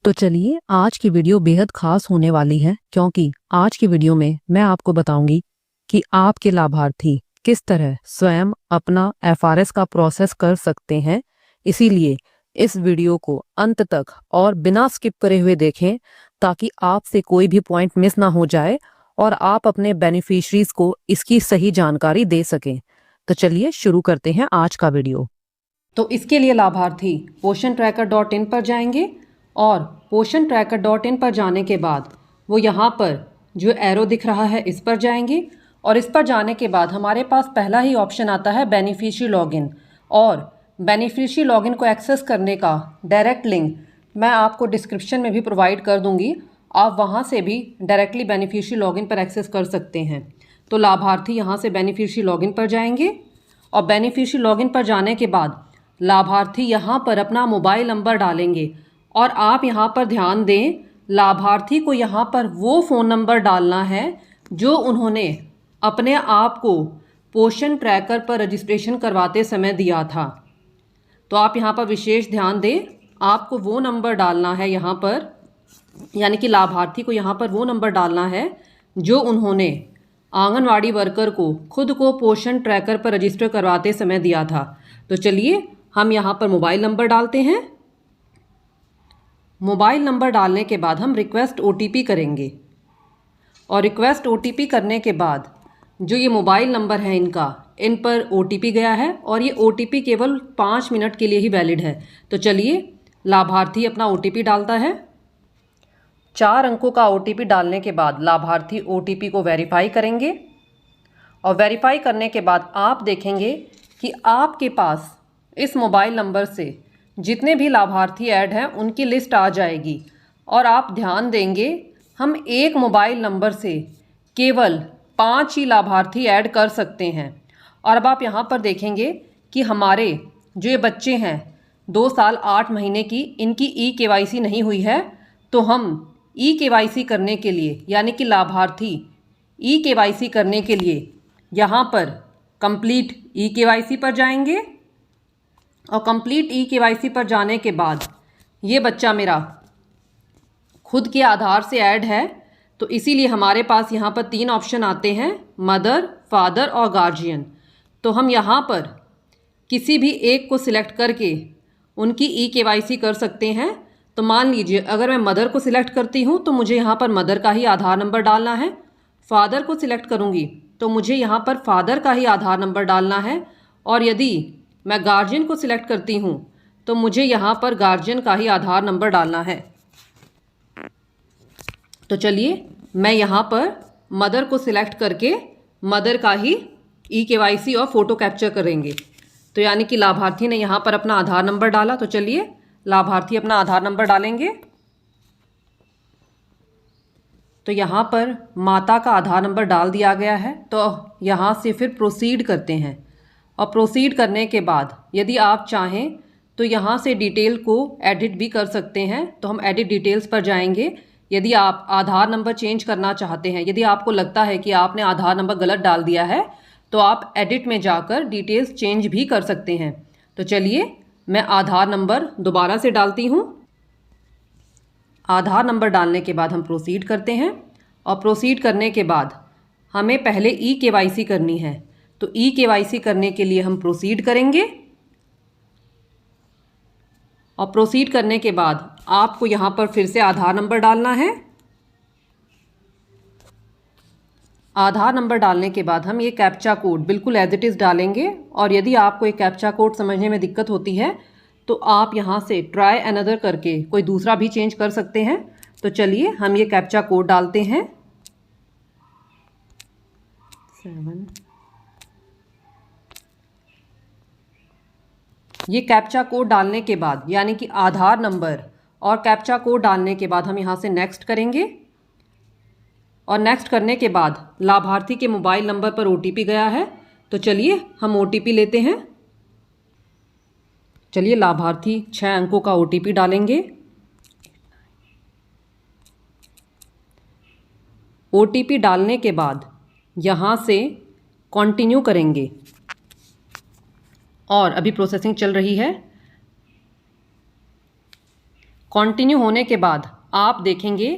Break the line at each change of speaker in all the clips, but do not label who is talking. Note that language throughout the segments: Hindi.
तो चलिए आज की वीडियो बेहद खास होने वाली है, क्योंकि आज की वीडियो में मैं आपको बताऊंगी कि आपके लाभार्थी किस तरह स्वयं अपना एफआरएस का प्रोसेस कर सकते हैं। इसीलिए इस वीडियो को अंत तक और बिना स्किप करे हुए देखें, ताकि आपसे कोई भी पॉइंट मिस ना हो जाए और आप अपने बेनिफिशरीज को इसकी सही जानकारी दे सकें। तो चलिए शुरू करते हैं आज का वीडियो।
तो इसके लिए लाभार्थी POSHANTRACKER.in पर जाएंगे और POSHANTRACKER.in पर जाने के बाद वो यहाँ पर जो एरो दिख रहा है इस पर जाएंगे और इस पर जाने के बाद हमारे पास पहला ही ऑप्शन आता है बेनिफिशियरी लॉगिन। और बेनिफिशियरी लॉगिन को एक्सेस करने का डायरेक्ट लिंक मैं आपको डिस्क्रिप्शन में भी प्रोवाइड कर दूँगी। आप वहाँ से भी डायरेक्टली बेनिफिशियरी लॉगिन पर एक्सेस कर सकते हैं। तो लाभार्थी यहाँ से बेनिफिशियरी लॉगिन पर जाएंगे और बेनिफिशियरी लॉगिन पर जाने के बाद लाभार्थी यहाँ पर अपना मोबाइल नंबर डालेंगे। और आप यहाँ पर ध्यान दें, लाभार्थी को यहाँ पर वो फ़ोन नंबर डालना है जो उन्होंने अपने आप को पोषण ट्रैकर पर रजिस्ट्रेशन करवाते समय दिया था। तो आप यहाँ पर विशेष ध्यान दें, आपको वो नंबर डालना है यहाँ पर, यानी कि लाभार्थी को यहाँ पर वो नंबर डालना है जो उन्होंने आंगनवाड़ी वर्कर को खुद को पोषण ट्रैकर पर रजिस्टर करवाते समय दिया था। तो चलिए हम यहाँ पर मोबाइल नंबर डालते हैं। मोबाइल नंबर डालने के बाद हम रिक्वेस्ट OTP करेंगे और रिक्वेस्ट OTP करने के बाद जो ये मोबाइल नंबर है इन पर OTP गया है और ये OTP केवल 5 मिनट के लिए ही वैलिड है। तो चलिए लाभार्थी अपना OTP डालता है। 4 अंकों का OTP डालने के बाद लाभार्थी OTP को वेरीफाई करेंगे और वेरीफाई करने के बाद आप देखेंगे कि आपके पास इस मोबाइल नंबर से जितने भी लाभार्थी ऐड हैं उनकी लिस्ट आ जाएगी। और आप ध्यान देंगे, हम एक मोबाइल नंबर से केवल 5 ही लाभार्थी ऐड कर सकते हैं। और अब आप यहाँ पर देखेंगे कि हमारे जो ये बच्चे हैं 2 साल 8 महीने की, इनकी eKYC नहीं हुई है। तो हम eKYC करने के लिए, यानी कि लाभार्थी eKYC करने के लिए यहाँ पर कंप्लीट eKYC पर जाएंगे और कंप्लीट eKYC पर जाने के बाद ये बच्चा मेरा खुद के आधार से ऐड है। तो इसीलिए हमारे पास यहाँ पर 3 ऑप्शन आते हैं, मदर, फादर और गार्जियन। तो हम यहाँ पर किसी भी एक को सिलेक्ट करके उनकी eKYC कर सकते हैं। तो मान लीजिए अगर मैं मदर को सिलेक्ट करती हूँ तो मुझे यहाँ पर मदर का ही आधार नंबर डालना है। फादर को सिलेक्ट करूँगी तो मुझे यहाँ पर फादर का ही आधार नंबर डालना है। और यदि मैं गार्जियन को सिलेक्ट करती हूँ तो मुझे यहाँ पर गार्जियन का ही आधार नंबर डालना है। तो चलिए मैं यहाँ पर मदर को सिलेक्ट करके मदर का ही eKYC और फ़ोटो कैप्चर करेंगे। तो यानी कि लाभार्थी ने यहाँ पर अपना आधार नंबर डाला। तो चलिए लाभार्थी अपना आधार नंबर डालेंगे। तो यहाँ पर माता का आधार नंबर डाल दिया गया है। तो यहाँ से फिर प्रोसीड करते हैं और प्रोसीड करने के बाद यदि आप चाहें तो यहाँ से डिटेल को एडिट भी कर सकते हैं। तो हम एडिट डिटेल्स पर जाएंगे। यदि आप आधार नंबर चेंज करना चाहते हैं, यदि आपको लगता है कि आपने आधार नंबर गलत डाल दिया है, तो आप एडिट में जाकर डिटेल्स चेंज भी कर सकते हैं। तो चलिए मैं आधार नंबर दोबारा से डालती हूँ। आधार नंबर डालने के बाद हम प्रोसीड करते हैं और प्रोसीड करने के बाद हमें पहले eKYC करनी है। तो eKYC करने के लिए हम प्रोसीड करेंगे और प्रोसीड करने के बाद आपको यहाँ पर फिर से आधार नंबर डालना है। आधार नंबर डालने के बाद हम ये कैप्चा कोड बिल्कुल एज इट इज़ डालेंगे। और यदि आपको एक कैप्चा कोड समझने में दिक्कत होती है तो आप यहाँ से ट्राई अनदर करके कोई दूसरा भी चेंज कर सकते हैं। तो चलिए हम ये कैप्चा कोड डालते हैं 7। ये कैप्चा कोड डालने के बाद, यानी कि आधार नंबर और कैप्चा कोड डालने के बाद हम यहाँ से नेक्स्ट करेंगे। और नेक्स्ट करने के बाद लाभार्थी के मोबाइल नंबर पर OTP गया है। तो चलिए हम OTP लेते हैं। चलिए लाभार्थी 6 अंकों का OTP डालेंगे। OTP डालने के बाद यहाँ से कंटिन्यू करेंगे और अभी प्रोसेसिंग चल रही है। कंटिन्यू होने के बाद आप देखेंगे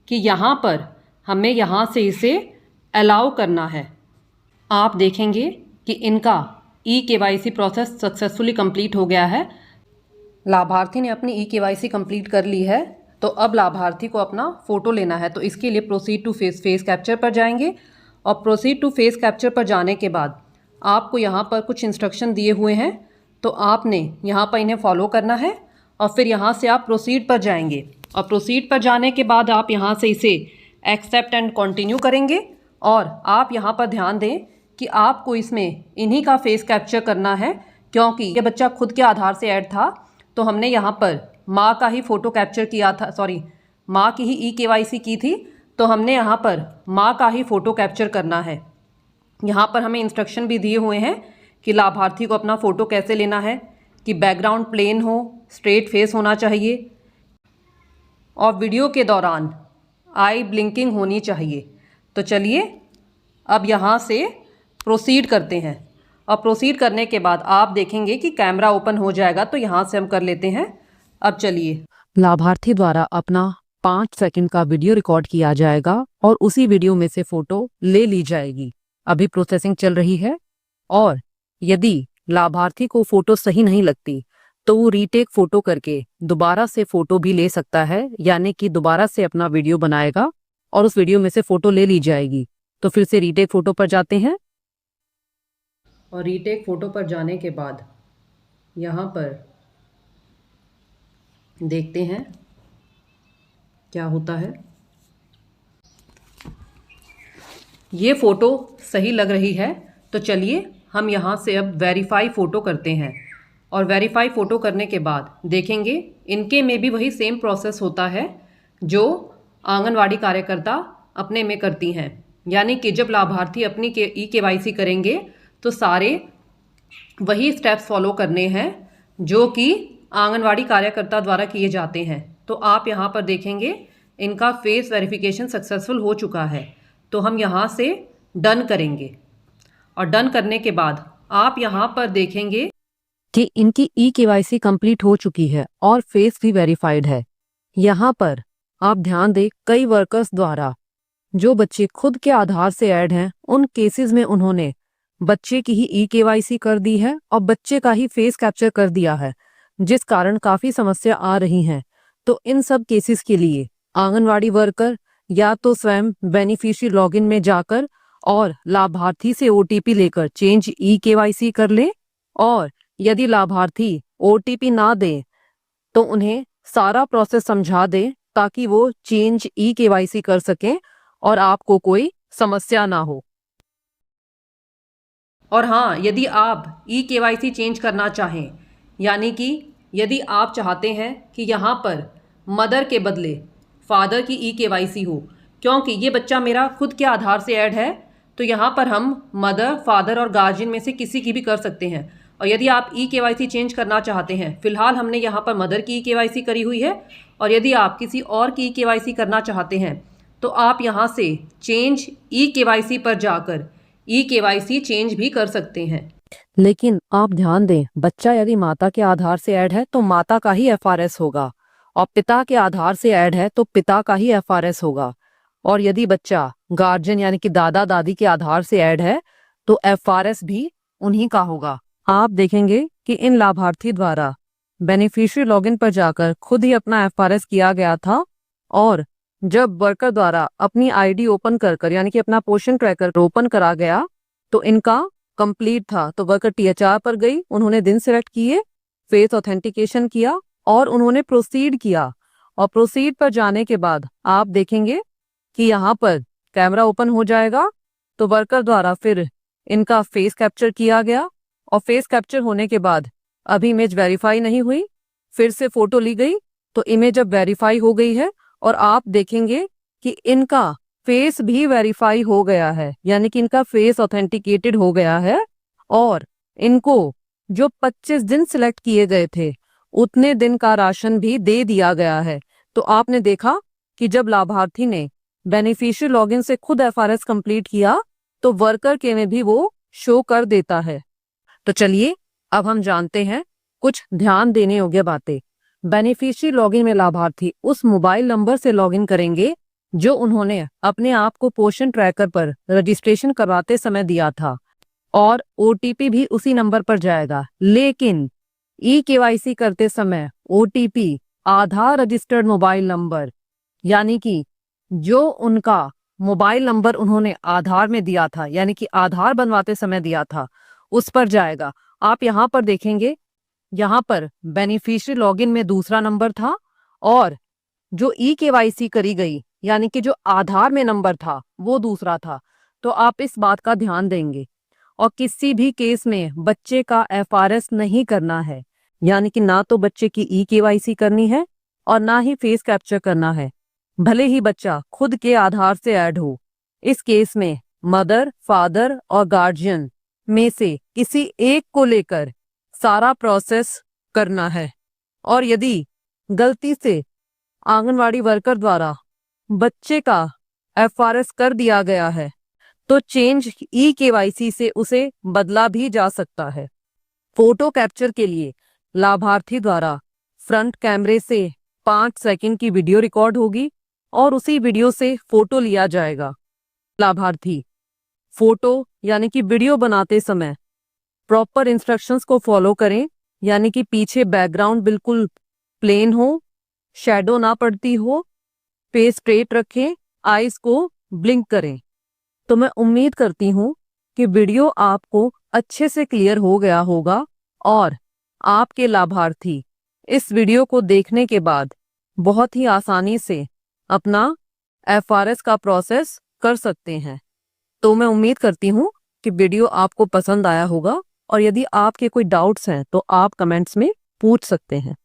कि यहाँ पर हमें यहाँ से इसे अलाउ करना है। आप देखेंगे कि इनका ई-केवाईसी प्रोसेस सक्सेसफुली कंप्लीट हो गया है। लाभार्थी ने अपनी ई-केवाईसी कंप्लीट कर ली है, तो अब लाभार्थी को अपना फ़ोटो लेना है। तो इसके लिए प्रोसीड टू फेस कैप्चर पर जाएंगे और प्रोसीड टू फेस कैप्चर पर जाने के बाद आपको यहाँ पर कुछ इंस्ट्रक्शन दिए हुए हैं, तो आपने यहाँ पर इन्हें फॉलो करना है और फिर यहाँ से आप प्रोसीड पर जाएंगे और प्रोसीड पर जाने के बाद आप यहाँ से इसे एक्सेप्ट एंड कंटिन्यू करेंगे। और आप यहाँ पर ध्यान दें कि आपको इसमें इन्हीं का फेस कैप्चर करना है, क्योंकि ये बच्चा खुद के आधार से ऐड था, तो हमने यहाँ पर माँ का ही फ़ोटो कैप्चर किया था, सॉरी माँ की ही ई-केवाईसी की थी, तो हमने यहाँ पर माँ का ही फ़ोटो कैप्चर करना है। यहाँ पर हमें इंस्ट्रक्शन भी दिए हुए हैं कि लाभार्थी को अपना फ़ोटो कैसे लेना है, कि बैकग्राउंड प्लेन हो, स्ट्रेट फेस होना चाहिए और वीडियो के दौरान आई ब्लिंकिंग होनी चाहिए। तो चलिए अब यहाँ से प्रोसीड करते हैं और प्रोसीड करने के बाद आप देखेंगे कि कैमरा ओपन हो जाएगा, तो यहाँ से हम कर लेते हैं। अब चलिए,
लाभार्थी द्वारा अपना 5 सेकंड का वीडियो रिकॉर्ड किया जाएगा और उसी वीडियो में से फोटो ले ली जाएगी। अभी प्रोसेसिंग चल रही है और यदि लाभार्थी को फोटो सही नहीं लगती तो वो रीटेक फोटो करके दोबारा से फोटो भी ले सकता है, यानी कि दोबारा से अपना वीडियो बनाएगा और उस वीडियो में से फोटो ले ली जाएगी। तो फिर से रीटेक फोटो पर जाते हैं
और रीटेक फ़ोटो पर जाने के बाद यहाँ पर देखते हैं क्या होता है। ये फ़ोटो सही लग रही है, तो चलिए हम यहाँ से अब वेरीफाई फ़ोटो करते हैं और वेरीफाई फ़ोटो करने के बाद देखेंगे इनके में भी वही सेम प्रोसेस होता है जो आंगनवाड़ी कार्यकर्ता अपने में करती हैं। यानी कि जब लाभार्थी अपनी ई-केवाईसी करेंगे तो सारे वही स्टेप्स फॉलो करने हैं जो कि आंगनवाड़ी कार्यकर्ता द्वारा किए जाते हैं। तो आप यहाँ पर देखेंगे इनका फेस वेरिफिकेशन सक्सेसफुल हो चुका है, तो हम यहाँ से डन करेंगे और डन करने के बाद आप यहाँ पर देखेंगे
कि इनकी ई-केवाईसी कंप्लीट हो चुकी है और फेस भी वेरीफाइड है। यहाँ पर आप ध्यान दें, कई वर्कर्स द्वारा जो बच्चे खुद के आधार से ऐड हैं उन केसेस में उन्होंने बच्चे की ही ई-केवाईसी कर दी है और बच्चे का ही फेस कैप्चर कर दिया है, जिस कारण काफी समस्या आ रही हैं। तो इन सब केसेस के लिए आंगनवाड़ी वर्कर या तो स्वयं बेनिफिशियरी लॉगिन में जाकर और लाभार्थी से ओटीपी लेकर चेंज ई-केवाईसी कर ले, और यदि लाभार्थी ओटीपी ना दे तो उन्हें सारा प्रोसेस समझा दे ताकि वो चेंज ई-केवाईसी कर सकें और आपको कोई समस्या ना हो।
और हाँ, यदि आप ई-केवाईसी चेंज करना चाहें, यानी कि यदि आप चाहते हैं कि यहाँ पर मदर के बदले फादर की ई-केवाईसी हो, क्योंकि ये बच्चा मेरा खुद के आधार से ऐड है, तो यहाँ पर हम मदर, फादर और गार्जियन में से किसी की भी कर सकते हैं। और यदि आप ई-केवाईसी चेंज करना चाहते हैं, फिलहाल हमने यहाँ पर मदर की ई-केवाईसी करी हुई है, और यदि आप किसी और की ई-केवाईसी करना चाहते हैं तो आप यहाँ से चेंज ई-केवाईसी पर जाकर ई-केवाईसी चेंज भी कर सकते हैं।
लेकिन आप ध्यान दें, बच्चा यदि माता के आधार से ऐड है तो माता का ही एफआरएस होगा और पिता के आधार से ऐड है तो पिता का ही एफआरएस होगा। और यदि बच्चा गार्जियन यानी कि दादा दादी के आधार से ऐड है तो एफआरएस भी उन्हीं का होगा। आप देखेंगे कि इन लाभार्थी द्वारा बेनिफिशियरी लॉगिन पर जाकर खुद ही अपना एफआरएस किया गया था, और जब वर्कर द्वारा अपनी आईडी ओपन कर यानी कि अपना पोषण ट्रैकर ओपन करा गया तो इनका कंप्लीट था। तो वर्कर टीएचआर पर गई, उन्होंने दिन सिलेक्ट किए, फेस ऑथेंटिकेशन किया और उन्होंने प्रोसीड किया। और प्रोसीड पर जाने के बाद आप देखेंगे कि यहाँ पर कैमरा ओपन हो जाएगा, तो वर्कर द्वारा फिर इनका फेस कैप्चर किया गया और फेस कैप्चर होने के बाद अभी इमेज वेरीफाई नहीं हुई, फिर से फोटो ली गई, तो इमेज अब वेरीफाई हो गई है और आप देखेंगे कि इनका फेस भी वेरीफाई हो गया है, यानी कि इनका फेस ऑथेंटिकेटेड हो गया है और इनको जो 25 दिन सिलेक्ट किए गए थे उतने दिन का राशन भी दे दिया गया है। तो आपने देखा कि जब लाभार्थी ने बेनिफिशियरी लॉगिन से खुद एफआरएस कंप्लीट किया तो वर्कर के में भी वो शो कर देता है। तो चलिए अब हम जानते हैं कुछ ध्यान देने योग्य बातें। बेनिफिशियरी लॉगिन में लाभार्थी उस मोबाइल नंबर से लॉगिन करेंगे जो उन्होंने अपने आप को पोषण ट्रैकर पर रजिस्ट्रेशन करवाते समय दिया था, और ओटीपी भी उसी नंबर पर जाएगा। लेकिन ई-केवाईसी करते समय ओटीपी आधार रजिस्टर्ड मोबाइल नंबर, यानी कि जो उनका मोबाइल नंबर उन्होंने आधार में दिया था, यानी कि आधार बनवाते समय दिया था, उस पर जाएगा। आप यहाँ पर देखेंगे, यहाँ पर बेनिफिशियरी लॉगिन में दूसरा नंबर था और जो ई-केवाईसी करी गई यानी कि जो आधार में नंबर था वो दूसरा था। तो आप इस बात का ध्यान देंगे। और किसी भी केस में बच्चे का एफआरएस नहीं करना है, यानी कि ना तो बच्चे की ई-केवाईसी करनी है और ना ही फेस कैप्चर करना है, भले ही बच्चा खुद के आधार से ऐड हो। इस केस में मदर, फादर और गार्जियन में से किसी एक को लेकर सारा प्रोसेस करना है। और यदि गलती से आंगनवाड़ी वर्कर द्वारा बच्चे का एफआरएस कर दिया गया है तो चेंज ई-केवाईसी से उसे बदला भी जा सकता है। फोटो कैप्चर के लिए लाभार्थी द्वारा फ्रंट कैमरे से 5 सेकंड की वीडियो रिकॉर्ड होगी और उसी वीडियो से फोटो लिया जाएगा। लाभार्थी फोटो यानी कि वीडियो बनाते समय प्रॉपर इंस्ट्रक्शंस को फॉलो करें, यानी कि पीछे बैकग्राउंड बिल्कुल प्लेन हो, शैडो ना पड़ती हो, फेस स्ट्रेट रखें, आईज को ब्लिंक करें। तो मैं उम्मीद करती हूँ कि वीडियो आपको अच्छे से क्लियर हो गया होगा और आपके लाभार्थी इस वीडियो को देखने के बाद बहुत ही आसानी से अपना एफआरएस का प्रोसेस कर सकते हैं। तो मैं उम्मीद करती हूँ कि वीडियो आपको पसंद आया होगा और यदि आपके कोई डाउट्स हैं तो आप कमेंट्स में पूछ सकते हैं।